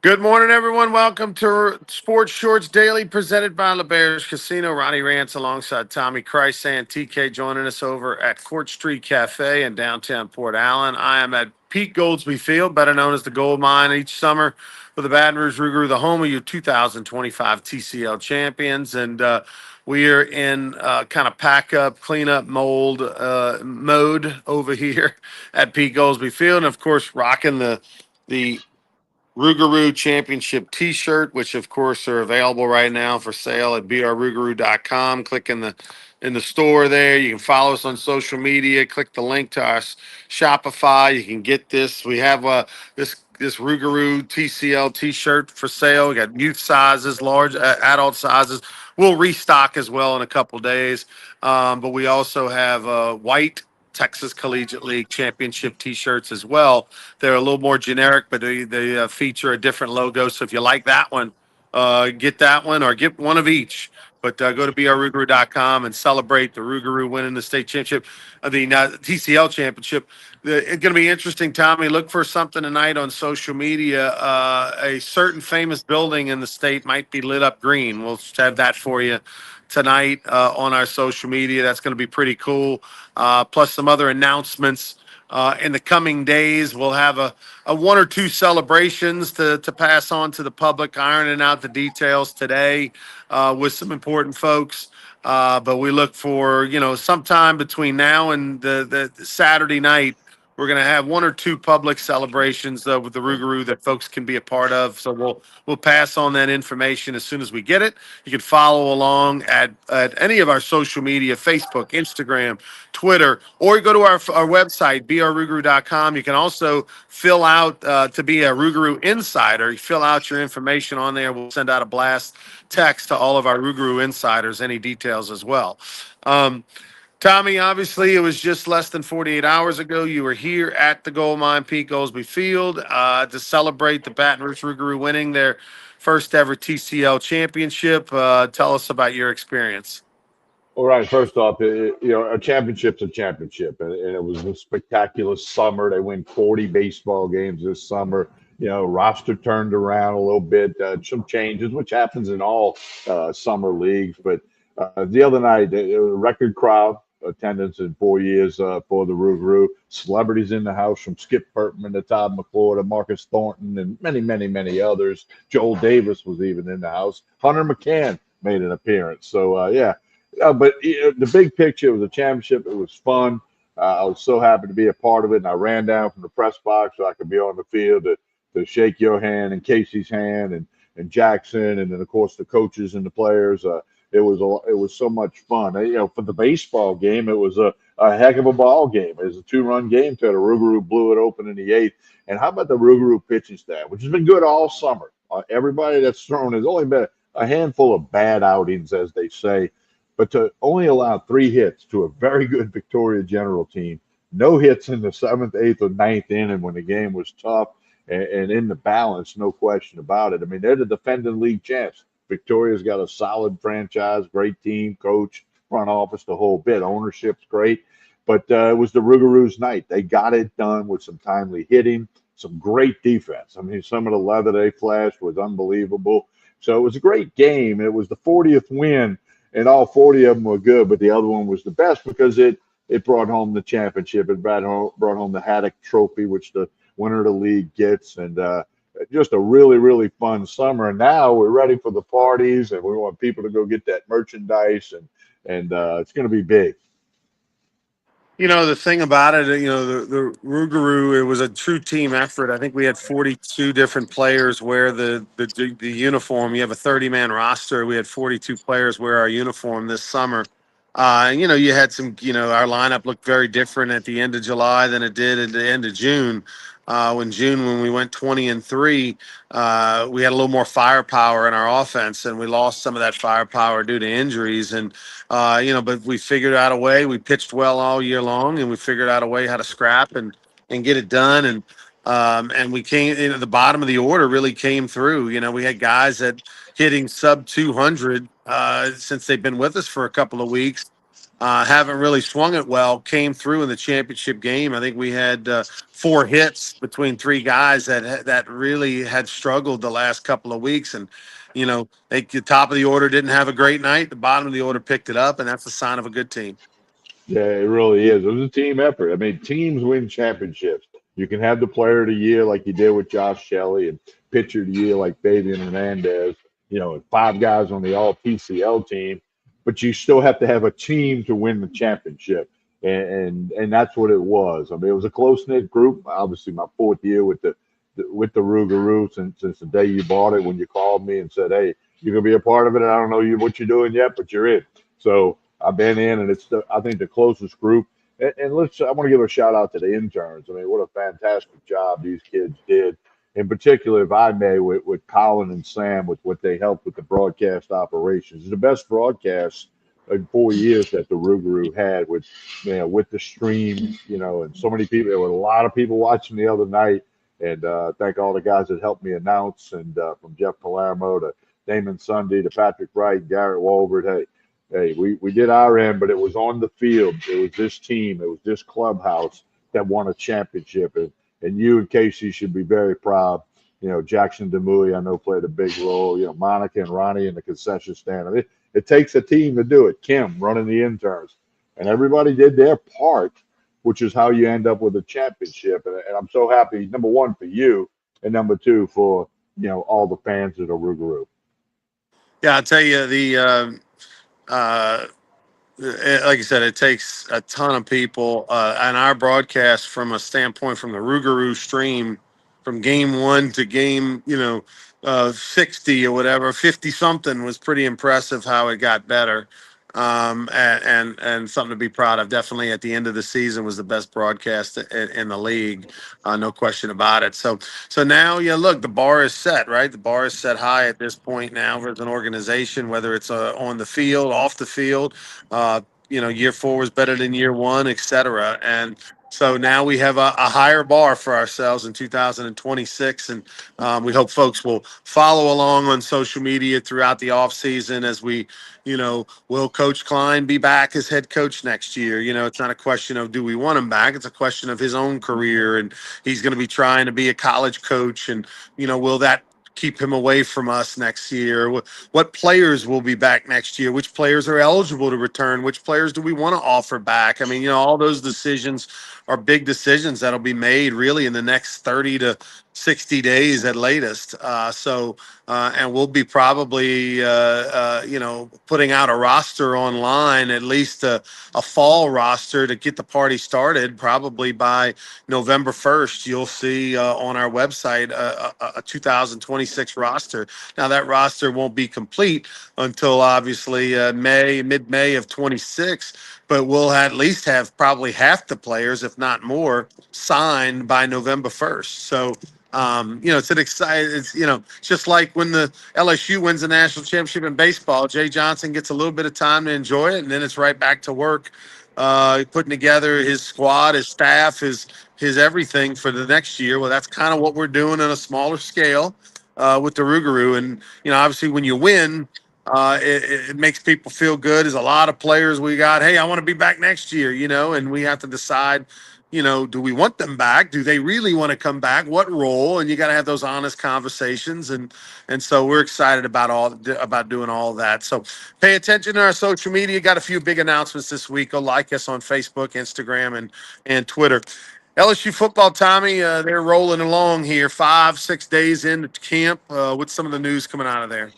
Good morning, everyone. Welcome to Sports Shorts Daily, presented by LeBears Casino. Ronnie Rantz alongside Tommy Krysan, TK joining us over at Court Street Cafe in downtown Port Allen. I am at Pete Goldsby Field, better known as the Gold Mine, each summer for the Baton Rouge Rougarou, the home of your 2025 TCL champions. And we are in kind of pack up, clean up, mold mode over here at Pete Goldsby Field. And of course, rocking the Rougarou Championship T-shirt, which of course are available right now for sale at brrougarou.com. Click in the store there. You can follow us on social media. Click the link to our Shopify. You can get this. We have this Rougarou TCL T-shirt for sale. We got youth sizes, large adult sizes. We'll restock as well in a couple days. But we also have white Texas Collegiate League Championship T-shirts as well. They're a little more generic, but they feature a different logo. So if you like that one, get that one or get one of each. But go to brrougarou.com and celebrate the Rougarou winning the state championship, the TCL championship. It's going to be interesting, Tommy. Look for something tonight on social media. A certain famous building in the state might be lit up green. We'll have that for you tonight on our social media. That's going to be pretty cool. Plus some other announcements in the coming days. We'll have a one or two celebrations to pass on to the public, ironing out the details today with some important folks. But we look for, sometime between now and the Saturday night, we're going to have one or two public celebrations with the Rougarou that folks can be a part of. So we'll pass on that information as soon as we get it. You can follow along at any of our social media, Facebook, Instagram, Twitter, or go to our website, brrougarou.com. You can also fill out to be a Rougarou insider. You fill out your information on there. We'll send out a blast text to all of our Rougarou insiders, any details as well. Tommy, obviously, it was just less than 48 hours ago. You were here at the Gold Mine Pete Goldsby Field to celebrate the Baton Rouge Rougarou winning their first ever TCL championship. Tell us about your experience. All right. First off, a championship's a championship, and it was a spectacular summer. They win 40 baseball games this summer. Roster turned around a little bit, some changes, which happens in all summer leagues. But the other night, a record crowd attendance in 4 years for the Rougarou. Celebrities in the house, from Skip Bertman to Todd McClure to Marcus Thornton and many, many, many others. Joel Davis was even in the house. Hunter McCann made an appearance. So, yeah. But the big picture was a championship. It was fun. I was so happy to be a part of it, and I ran down from the press box so I could be on the field to shake your hand and Casey's hand and Jackson, and then of course the coaches and the players. It was so much fun. For the baseball game, it was a heck of a ball game. It was a 2-run game till the Rougarou blew it open in the eighth. And how about the Rougarou pitching staff, which has been good all summer? Everybody that's thrown has only been a handful of bad outings, as they say. But to only allow 3 hits to a very good Victoria General team, no hits in the 7th, 8th, or 9th inning when the game was tough and in the balance, no question about it. I mean, they're the defending league champs. Victoria's got a solid franchise, great team, coach, front office, the whole bit. Ownership's great. But it was the Rougarou's night. They got it done with some timely hitting, some great defense. I mean, some of the leather they flashed was unbelievable. So it was a great game. It was the 40th win, and all 40 of them were good, but the other one was the best because it brought home the championship. It brought home the Haddock Trophy, which the winner of the league gets, and just a really, really fun summer. And now we're ready for the parties, and we want people to go get that merchandise, and it's going to be big. The thing about it, the Rougarou, it was a true team effort. I think we had 42 different players wear the uniform. You have a 30-man roster. We had 42 players wear our uniform this summer. You had some, our lineup looked very different at the end of July than it did at the end of June. When we went 20-3, we had a little more firepower in our offense, and we lost some of that firepower due to injuries. And but we figured out a way. We pitched well all year long, and we figured out a way how to scrap and get it done. And we came, the bottom of the order really came through. We had guys that hitting sub 200 since they've been with us for a couple of weeks. haven't really swung it well, came through in the championship game. I think we had 4 hits between 3 guys that really had struggled the last couple of weeks. And, the top of the order didn't have a great night. The bottom of the order picked it up, and that's a sign of a good team. Yeah, it really is. It was a team effort. I mean, teams win championships. You can have the player of the year like you did with Josh Shelley and pitcher of the year like Fabian Hernandez, and 5 guys on the all PCL team, but you still have to have a team to win the championship. And that's what it was. I mean, it was a close knit group. Obviously, my 4th year with the Rougarou since the day you bought it when you called me and said, "Hey, you're gonna be a part of it." And I don't know what you're doing yet, but you're in. So I've been in, and I think the closest group. And I want to give a shout out to the interns. I mean, what a fantastic job these kids did. In particular, if I may, with Colin and Sam, with what they helped with the broadcast operations. It's the best broadcast in 4 years that the Rougarou had with the stream, and so many people. There were a lot of people watching the other night. And thank all the guys that helped me announce, and from Jeff Palermo to Damon Sunday to Patrick Wright, Garrett Walbert. Hey, we did our end, but it was on the field. It was this team, it was this clubhouse that won a championship. And you and Casey should be very proud. Jackson Demouy, I know, played a big role. Monica and Ronnie in the concession stand. I mean, it takes a team to do it. Kim running the interns. And everybody did their part, which is how you end up with a championship. And I'm so happy, number one, for you, and number two, for, all the fans at Rougarou. Yeah, I'll tell you, uh, like I said, it takes a ton of people. And our broadcast, from a standpoint from the Rougarou stream, from game 1 to game, 60 or whatever, 50 something, was pretty impressive how it got better. And something to be proud of. Definitely at the end of the season was the best broadcast in the league, no question about it. So now, look, the bar is set, right? The bar is set high at this point now as an organization, whether it's on the field, off the field. Year 4 was better than year 1, et cetera. And so now we have a higher bar for ourselves in 2026, and we hope folks will follow along on social media throughout the off season as we, will Coach Klein be back as head coach next year? It's not a question of do we want him back. It's a question of his own career, and he's going to be trying to be a college coach, and will that keep him away from us next year? What players will be back next year? Which players are eligible to return? Which players do we want to offer back? I mean, all those decisions are big decisions that'll be made really in the next 30 to 60 days at latest. And we'll be probably, putting out a roster online, at least a fall roster to get the party started. Probably by November 1st, you'll see on our website a 2026 roster. Now, that roster won't be complete until obviously mid-May of 26, but we'll at least have probably half the players, if not more, signed by November 1st. So, it's an exciting, it's just like when the LSU wins the national championship in baseball, Jay Johnson gets a little bit of time to enjoy it, and then it's right back to work, putting together his squad, his staff, his everything for the next year. Well, that's kind of what we're doing on a smaller scale with the Rougarou. And, obviously when you win, it makes people feel good. There's a lot of players we got. Hey, I want to be back next year, and we have to decide, do we want them back? Do they really want to come back? What role? And you got to have those honest conversations. And so we're excited about doing all of that. So pay attention to our social media. Got a few big announcements this week. Go like us on Facebook, Instagram, and Twitter. LSU football, Tommy, they're rolling along here 5-6 days into camp. What's some of the news coming out of there?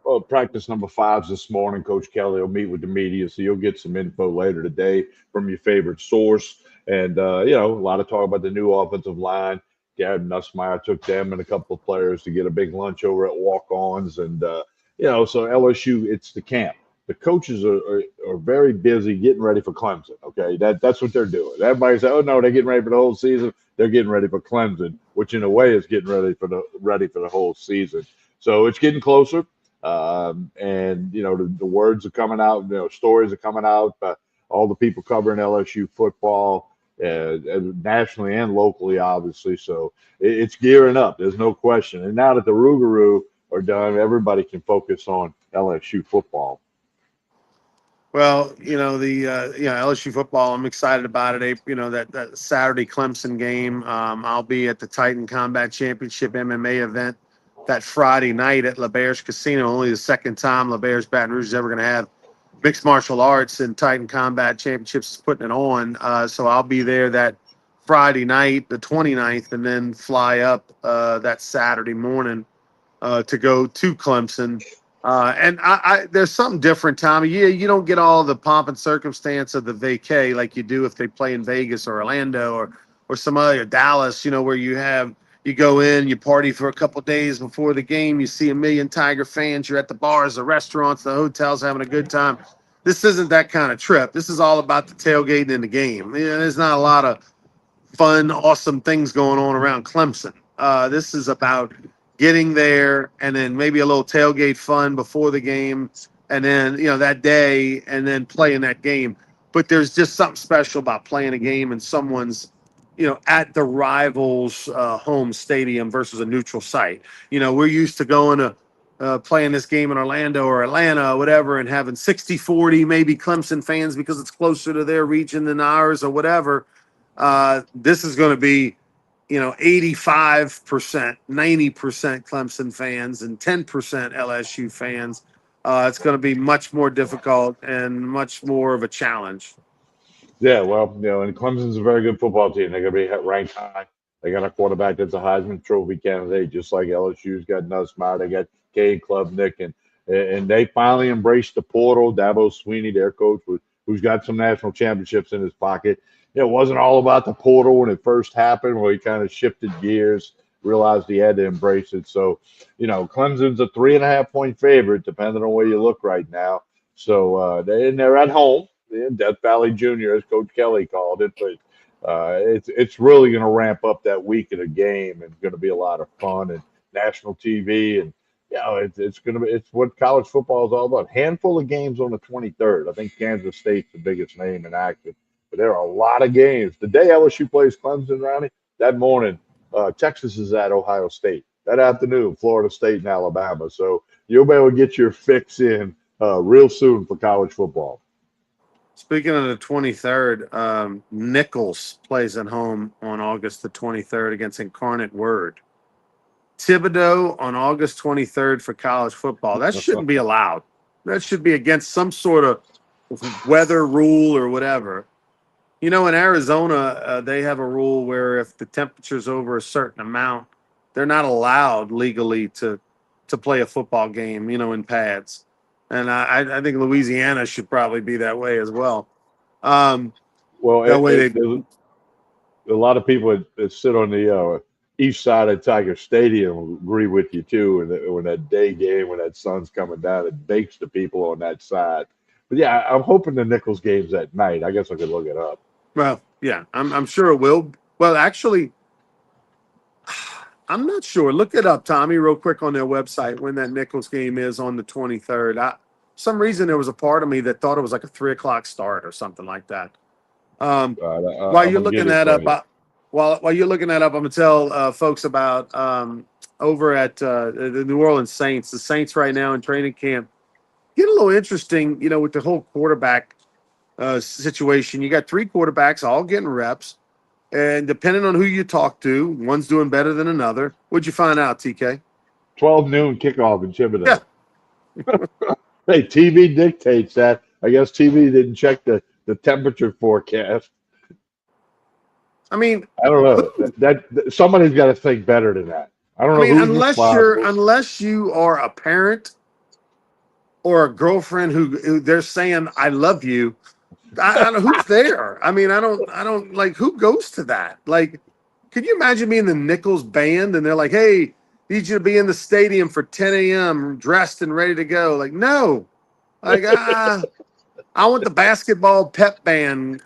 Well, practice number 5's this morning. Coach Kelly will meet with the media, so you'll get some info later today from your favorite source. And, a lot of talk about the new offensive line. Gavin Nussmeier took them and a couple of players to get a big lunch over at Walk-Ons. And, so LSU, it's the camp. The coaches are very busy getting ready for Clemson, okay? That's what they're doing. Everybody says, oh, no, they're getting ready for the whole season. They're getting ready for Clemson, which in a way is getting ready for the whole season. So it's getting closer. The words are coming out, stories are coming out, all the people covering LSU football, nationally and locally, obviously. So it's gearing up. There's no question. And now that the Rougarou are done, everybody can focus on LSU football. Well, LSU football. I'm excited about it. That Saturday Clemson game. I'll be at the Titan Combat Championship MMA event that Friday night at LeBear's Casino. Only the second time LeBear's Baton Rouge is ever going to have mixed martial arts, and Titan Combat Championships is putting it on. So I'll be there that Friday night, the 29th, and then fly up that Saturday morning to go to Clemson. And there's something different, Tommy. Yeah, you don't get all the pomp and circumstance of the vacay like you do if they play in Vegas or Orlando or some other Dallas. Where you go in, you party for a couple days before the game, you see a million Tiger fans, you're at the bars, the restaurants, the hotels, having a good time. This isn't that kind of trip. This is all about the tailgating in the game. There's not a lot of fun, awesome things going on around Clemson. This is about getting there and then maybe a little tailgate fun before the game and then, that day and then playing that game. But there's just something special about playing a game in someone's, at the rival's home stadium versus a neutral site. We're used to going to playing this game in Orlando or Atlanta or whatever and having 60-40 maybe Clemson fans because it's closer to their region than ours or whatever. This is going to be, 85%, 90% Clemson fans and 10% LSU fans. It's going to be much more difficult and much more of a challenge. Yeah, well, and Clemson's a very good football team. They're going to be ranked high. They got a quarterback that's a Heisman Trophy candidate, just like LSU's got Nussmeier. They got Cade Klubnik, and they finally embraced the portal. Dabo Sweeney, their coach, who's got some national championships in his pocket. It wasn't all about the portal when it first happened, where he kind of shifted gears, realized he had to embrace it. So, Clemson's a 3.5-point favorite, depending on where you look right now. So they're at home in Death Valley Junior, as Coach Kelly called it. But it's really going to ramp up that week of the game, and it's going to be a lot of fun and national TV, and it's what college football is all about. Handful of games on the 23rd. I think Kansas State's the biggest name in action. But there are a lot of games. The day LSU plays Clemson, Ronnie, that morning, Texas is at Ohio State. That afternoon, Florida State and Alabama. So you'll be able to get your fix in real soon for college football. Speaking of the 23rd, Nichols plays at home on August the 23rd against Incarnate Word. Thibodeau on August 23rd for college football. That shouldn't be allowed. That should be against some sort of weather rule or whatever. In Arizona, they have a rule where if the temperature's over a certain amount, they're not allowed legally to play a football game, in pads. And I think Louisiana should probably be that way as well. A lot of people that sit on the east side of Tiger Stadium agree with you, too. And when that day game, when that sun's coming down, it bakes the people on that side. But, yeah, I'm hoping the Nichols game's at night. I guess I could look it up. Well, yeah, I'm sure it will. Well, actually, I'm not sure. Look it up, Tommy, real quick on their website when that Nichols game is on the 23rd. Some reason there was a part of me that thought it was like a 3:00 start or something like that. While you're looking that up, while you're looking that up, I'm gonna tell folks about over at the New Orleans Saints. The Saints right now in training camp get a little interesting, with the whole quarterback situation. You got 3 quarterbacks all getting reps, and depending on who you talk to, one's doing better than another. What'd you find out, TK? 12 noon kickoff in Thibodeau. Yeah. Hey, TV dictates that. I guess TV didn't check the temperature forecast. I mean, I don't know. That somebody's got to think better than that. I don't know. Unless you are a parent or a girlfriend who they're saying I love you. I don't know who's there. I mean, I don't like who goes to that. Like, could you imagine being the Nichols band and they're like, hey, need you to be in the stadium for 10 a.m. dressed and ready to go? Like, no. Like, I want the basketball pep band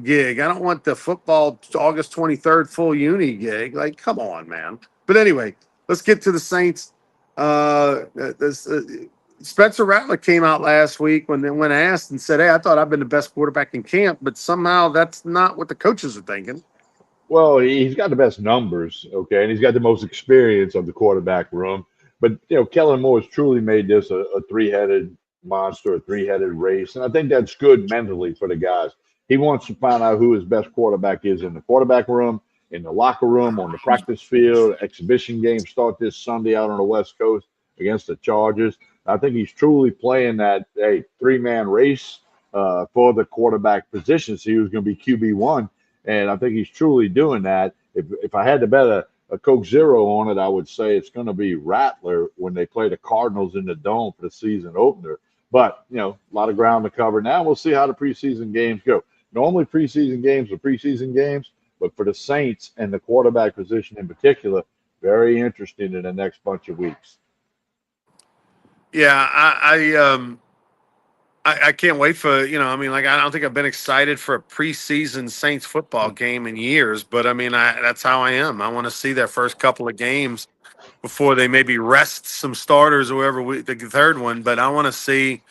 gig. I don't want the football August 23rd full uni gig. Like, come on, man. But anyway, let's get to the Saints. Spencer Rattler came out last week when asked and said, hey, I thought I've been the best quarterback in camp, but somehow that's not what the coaches are thinking. Well, he's got the best numbers, okay, and he's got the most experience of the quarterback room. But, Kellen Moore has truly made this a three-headed monster, a three-headed race. And I think that's good mentally for the guys. He wants to find out who his best quarterback is in the quarterback room, in the locker room, on the practice field. Exhibition games start this Sunday out on the West Coast against the Chargers. I think he's truly playing that three-man race for the quarterback position. So he was going to be QB1, and I think he's truly doing that. If I had to bet a Coke Zero on it, I would say it's going to be Rattler when they play the Cardinals in the Dome for the season opener. But, a lot of ground to cover. Now we'll see how the preseason games go. Normally preseason games are preseason games, but for the Saints and the quarterback position in particular, very interesting in the next bunch of weeks. Yeah, I can't wait for, I don't think I've been excited for a preseason Saints football game in years, but that's how I am. I want to see their first couple of games before they maybe rest some starters or whoever the third one. But I want to see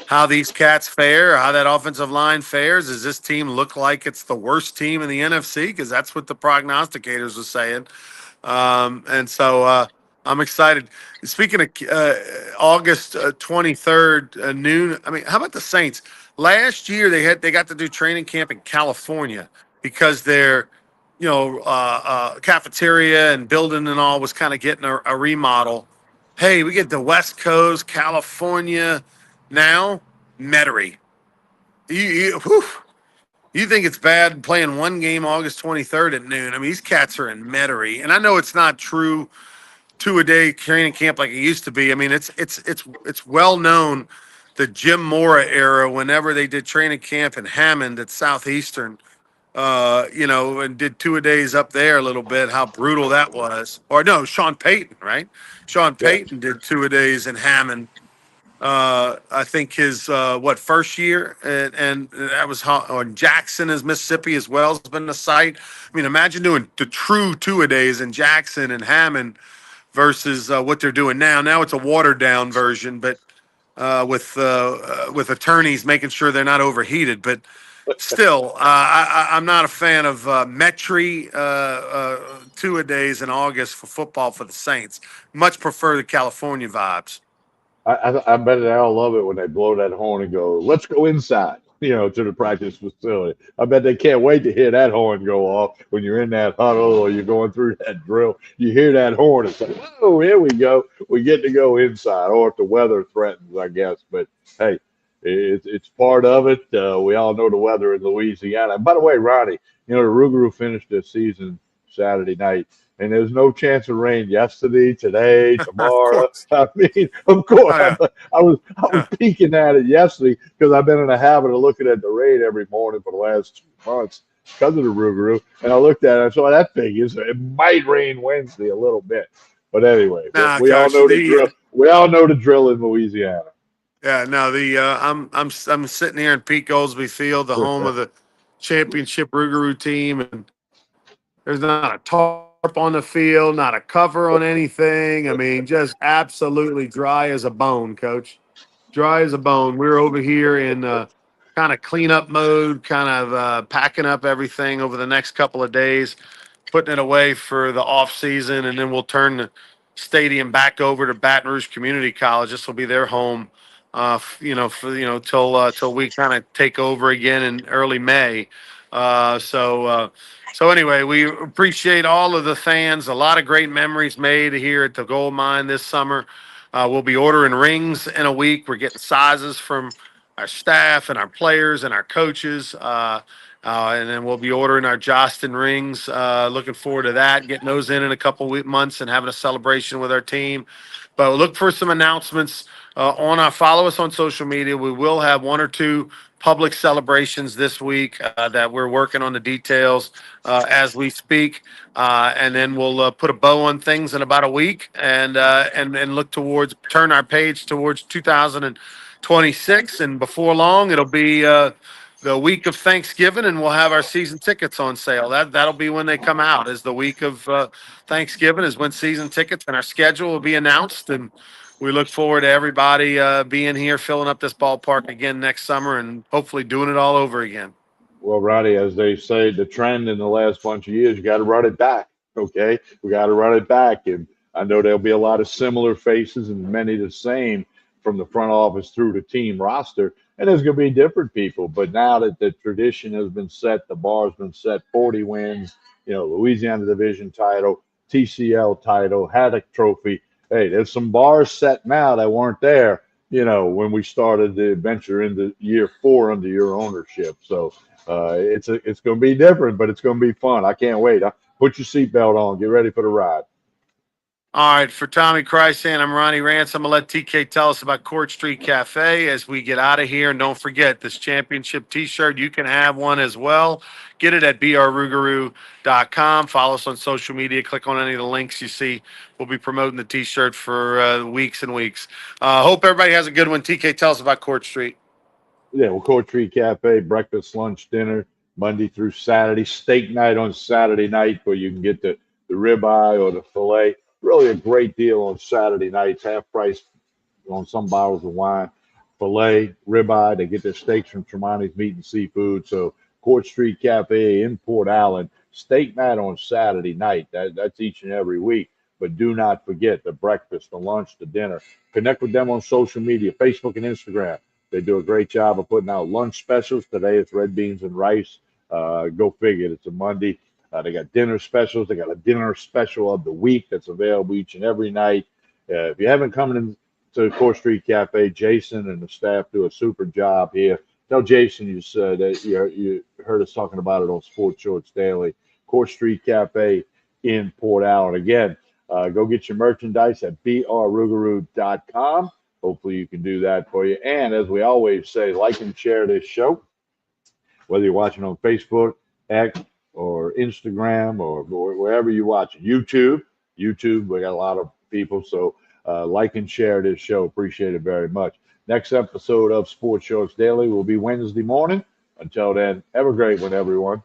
how these cats fare, how that offensive line fares. Does this team look like it's the worst team in the NFC? Because that's what the prognosticators were saying. And so I'm excited. Speaking of August 23rd noon, how about the Saints? Last year they got to do training camp in California because their cafeteria and building and all was kind of getting a remodel. Hey, we get the West Coast, California, now Metairie. You think it's bad playing one game August 23rd at noon? These cats are in Metairie, and I know it's not true two-a-day training camp like it used to be. It's well known the Jim Mora era. Whenever they did training camp in Hammond at Southeastern, and did two-a-days up there a little bit, how brutal that was. Or no, Sean Payton, right? Sean Payton did two-a-days in Hammond. I think his first year, and that was on Jackson, as Mississippi as well has been the site. Imagine doing the true two-a-days in Jackson and Hammond versus what they're doing now. Now it's a watered down version, but with attorneys making sure they're not overheated. But still, I'm not a fan of Metairie two-a-days in August for football for the Saints. Much prefer the California vibes. I bet they all love it when they blow that horn and go, let's go inside, to the practice facility. I bet they can't wait to hear that horn go off when you're in that huddle or you're going through that drill. You hear that horn, it's like, oh, here we go. We get to go inside, or if the weather threatens, I guess. But, hey, it's part of it. We all know the weather in Louisiana. And by the way, Ronnie, the Rougarou finished their season Saturday night. And there's no chance of rain yesterday, today, tomorrow. Of course. Oh, yeah. I was peeking at it yesterday because I've been in the habit of looking at the rain every morning for the last 2 months because of the Rougarou. And I looked at it and saw that figures. It might rain Wednesday a little bit. But anyway, we all know the drill. We all know the drill in Louisiana. Yeah, no, I'm sitting here in Pete Goolsbee Field, the home of the championship Rougarou team, and there's not a tarp on the field, not a cover on anything. Just absolutely dry as a bone, Coach. Dry as a bone. We're over here in kind of cleanup mode, kind of packing up everything over the next couple of days, putting it away for the off season, and then we'll turn the stadium back over to Baton Rouge Community College. This will be their home, till we kind of take over again in early May. So anyway, we appreciate all of the fans. A lot of great memories made here at the Gold Mine this summer. We'll be ordering rings in a week. We're getting sizes from our staff and our players and our coaches. And then we'll be ordering our Jostin rings. Looking forward to that, getting those in a couple months and having a celebration with our team. But look for some announcements follow us on social media. We will have one or two public celebrations this week that we're working on the details as we speak. And then we'll put a bow on things in about a week and look turn our page towards 2026. And before long, it'll be the week of Thanksgiving, and we'll have our season tickets on sale. That'll be when they come out. Is the week of Thanksgiving is when season tickets and our schedule will be announced, and we look forward to everybody being here, filling up this ballpark again next summer, and hopefully doing it all over again. Well, Ronnie, as they say, the trend in the last bunch of years, you got to run it back. Okay, we got to run it back, and I know there'll be a lot of similar faces and many the same from the front office through the team roster. And there's going to be different people. But now that the tradition has been set, the bar's been set, 40 wins, Louisiana Division title, TCL title, Haddock Trophy. Hey, there's some bars set now that weren't there, when we started the venture into year 4 under your ownership. So it's going to be different, but it's going to be fun. I can't wait. Put your seatbelt on. Get ready for the ride. All right, for Tommy Krysan, I'm Ronnie Rantz. I'm going to let TK tell us about Court Street Cafe as we get out of here. And don't forget, this championship T-shirt, you can have one as well. Get it at brrougarou.com. Follow us on social media. Click on any of the links you see. We'll be promoting the T-shirt for weeks and weeks. Hope everybody has a good one. TK, tell us about Court Street. Yeah, well, Court Street Cafe, breakfast, lunch, dinner, Monday through Saturday. Steak night on Saturday night where you can get the ribeye or the filet. Really a great deal on Saturday nights, half price on some bottles of wine. Filet, ribeye, they get their steaks from Tremonti's Meat and Seafood. So Court Street Cafe in Port Allen, steak night on Saturday night. That's each and every week. But do not forget the breakfast, the lunch, the dinner. Connect with them on social media, Facebook and Instagram. They do a great job of putting out lunch specials. Today it's red beans and rice. Go figure. It's a Monday. They got dinner specials. They got a dinner special of the week that's available each and every night. If you haven't come into Court Street Cafe, Jason and the staff do a super job here. Tell Jason you said that you heard us talking about it on Sports Shorts Daily. Court Street Cafe in Port Allen. Again, go get your merchandise at brrougarou.com. Hopefully you can do that for you. And as we always say, like and share this show, whether you're watching on Facebook, X, or Instagram, or wherever you watch it. YouTube, we got a lot of people. So like and share this show. Appreciate it very much. Next episode of Sports Shorts Daily will be Wednesday morning. Until then, have a great one, everyone.